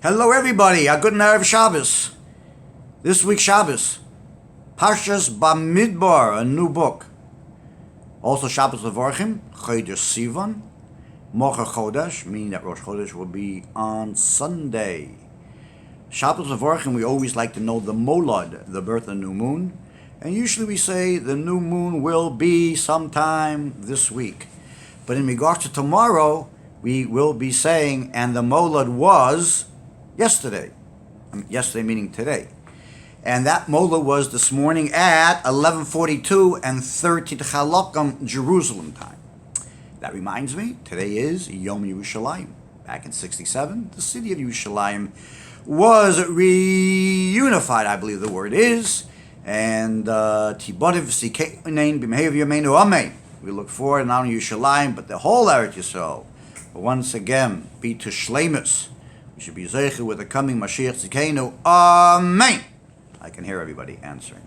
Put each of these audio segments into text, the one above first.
Hello, everybody. A good Erev Shabbos. This week's Shabbos, Parshas Bamidbar, a new book. Also, Shabbos Levorchim, Chodesh Sivan, Mocher Chodesh, meaning that Rosh Chodesh will be on Sunday. Shabbos Levorchim, we always like to know the Molad, the birth of the new moon, and usually we say the new moon will be sometime this week. But in regards to tomorrow, we will be saying, and the Molad was yesterday. Yesterday meaning today. And that Molad was this morning at 11:42 and 30 Chalakam, Jerusalem time. That reminds me, today is Yom Yerushalayim. Back in 67, the city of Yerushalayim was reunified, I believe the word is. And Tibodiv Sikein B'Mehav Yameinu Amen. We look forward not only Yerushalayim, but the whole Eretz Yisrael. Once again, be to Shleimus. We should be zeicher with the coming Mashiach Tzidkeinu. Amen. I can hear everybody answering.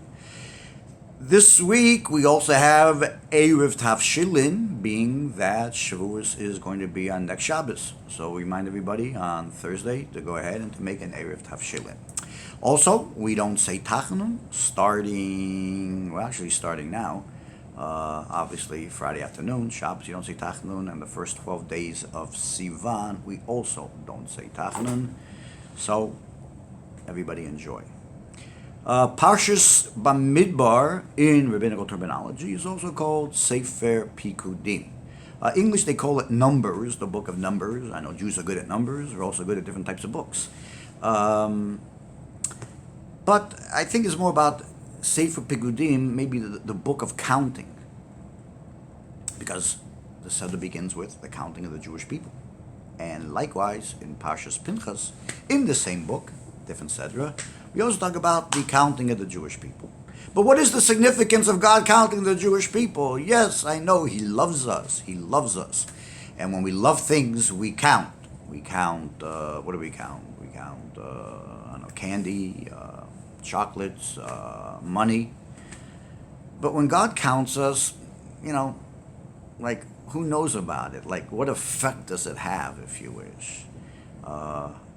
This week we also have Erev Tavshilin, being that Shavuos is going to be on next Shabbos. So we remind everybody on Thursday to go ahead and to make an Erev Tavshilin. Also, we don't say Tachanun starting now. Obviously, Friday afternoon, Shabbos, you don't say Tachanun, and the first 12 days of Sivan, we also don't say Tachanun. So, everybody enjoy. Parshas Bamidbar in rabbinical terminology is also called Sefer Pikudim. English, they call it Numbers, the book of Numbers. I know Jews are good at numbers. They're also good at different types of books. But I think it's more about Sefer Pikudim, maybe the book of counting. Because the Seder begins with the counting of the Jewish people. And likewise, in Parshas Pinchas, in the same book, different Seder, we also talk about the counting of the Jewish people. But what is the significance of God counting the Jewish people? Yes, I know He loves us. He loves us. And when we love things, we count. We count, what do we count? We count, candy, chocolates, money. But when God counts us, like, who knows about it? Like, what effect does it have, if you wish?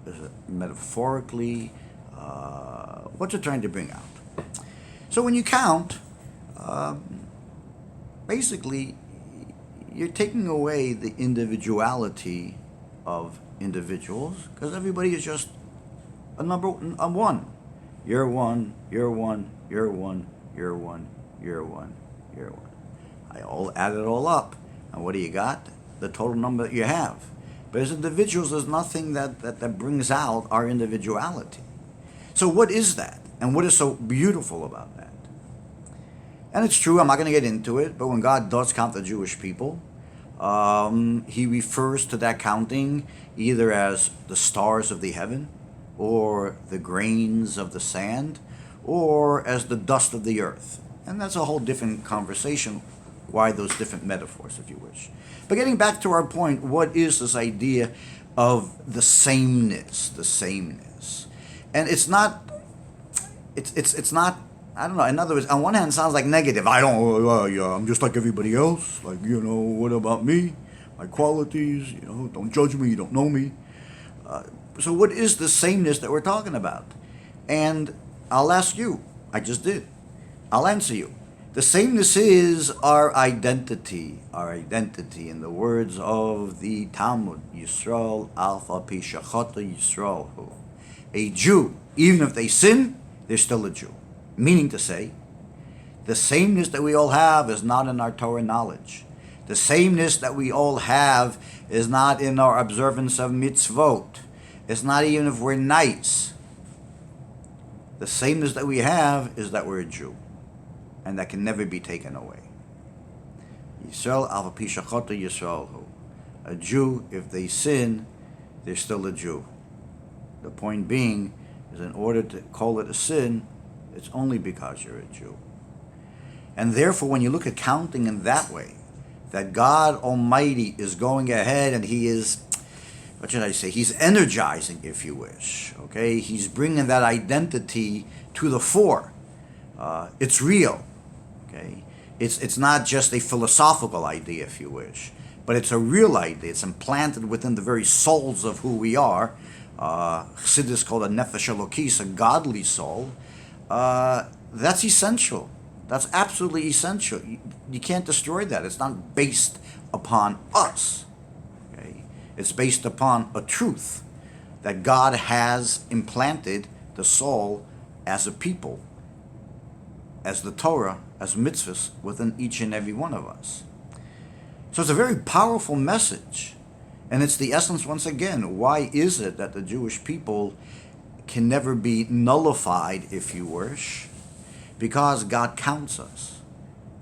Is it metaphorically? What's it trying to bring out? So when you count, basically, you're taking away the individuality of individuals, because everybody is just a number, a one. You're one, you're one, you're one, you're one, you're one, you're one. I all add it all up, and what do you got? The total number that you have. But as individuals, there's nothing that brings out our individuality. So what is that? And what is so beautiful about that? And it's true, I'm not going to get into it, but when God does count the Jewish people, He refers to that counting either as the stars of the heaven, or the grains of the sand, or as the dust of the earth. And that's a whole different conversation, why those different metaphors, if you wish. But getting back to our point, what is this idea of the sameness, And it's not, I don't know, in other words, on one hand it sounds like negative. I'm just like everybody else, like, what about me? My qualities, don't judge me, you don't know me. So what is the sameness that we're talking about? And I'll ask you. I just did. I'll answer you. The sameness is our identity. Our identity, in the words of the Talmud, Yisrael alpha pi shachata Yisrael hu. A Jew, even if they sin, they're still a Jew. Meaning to say, the sameness that we all have is not in our Torah knowledge. The sameness that we all have is not in our observance of mitzvot. It's not even if we're nice. The sameness that we have is that we're a Jew. And that can never be taken away. Yisrael alpha pi shachata Yisrael hu. A Jew, if they sin, they're still a Jew. The point being is, in order to call it a sin, it's only because you're a Jew. And therefore, when you look at counting in that way, that God Almighty is going ahead and He is, what should I say? He's energizing, if you wish. Okay, He's bringing that identity to the fore. It's real. Okay, it's not just a philosophical idea, if you wish, but it's a real idea. It's implanted within the very souls of who we are, Chassidus called a nefesh elokis, a godly soul, that's essential. That's absolutely essential. You can't destroy that. It's not based upon us. Okay? It's based upon a truth that God has implanted the soul as a people, as the Torah, as mitzvahs within each and every one of us. So it's a very powerful message. And it's the essence, once again, why is it that the Jewish people can never be nullified, if you wish? Because God counts us.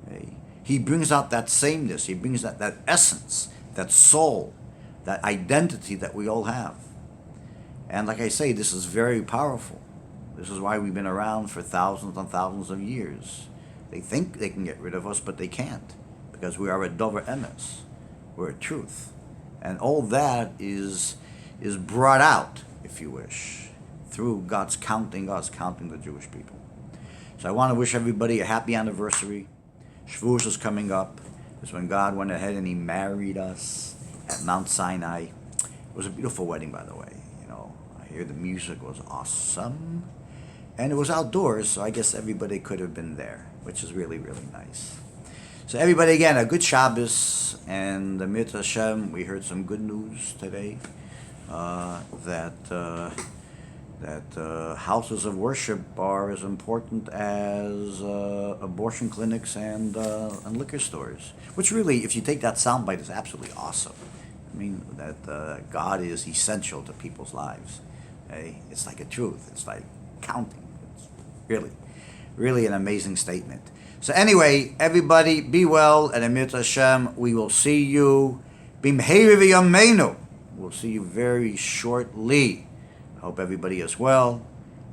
Okay? He brings out that sameness. He brings out that essence, that soul, that identity that we all have. And like I say, this is very powerful. This is why we've been around for thousands and thousands of years. They think they can get rid of us, but they can't, because we are a dover emes. We're a truth. And all that is brought out, if you wish, through God's counting us, counting the Jewish people. So I want to wish everybody a happy anniversary. Shavuos is coming up. It's when God went ahead and He married us at Mount Sinai. It was a beautiful wedding, by the way. You know, I hear the music was awesome. And it was outdoors, so I guess everybody could have been there, which is really, really nice. So everybody, again, a good Shabbos, and the Mit Hashem, we heard some good news today, that houses of worship are as important as abortion clinics and liquor stores, which really, if you take that soundbite, is absolutely awesome. I mean, that God is essential to people's lives. Okay? It's like a truth. It's like counting. It's really, really an amazing statement. So anyway, everybody, be well, and Emir Hashem, we will see you. Bimhei v'yameinu. We'll see you very shortly. I hope everybody is well.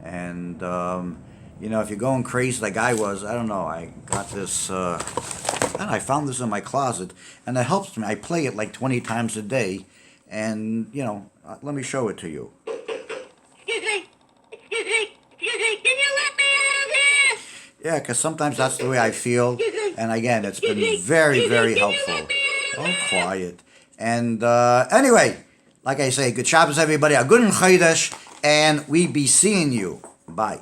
And, if you're going crazy like I was, I don't know, I got this, and I found this in my closet, and it helps me. I play it like 20 times a day, and, let me show it to you. Can you let me out of here? Yeah, because sometimes that's the way I feel. And again, it's been very, very helpful. Oh, quiet. And anyway, like I say, good Shabbos, everybody. A good Chodesh, and we be seeing you. Bye.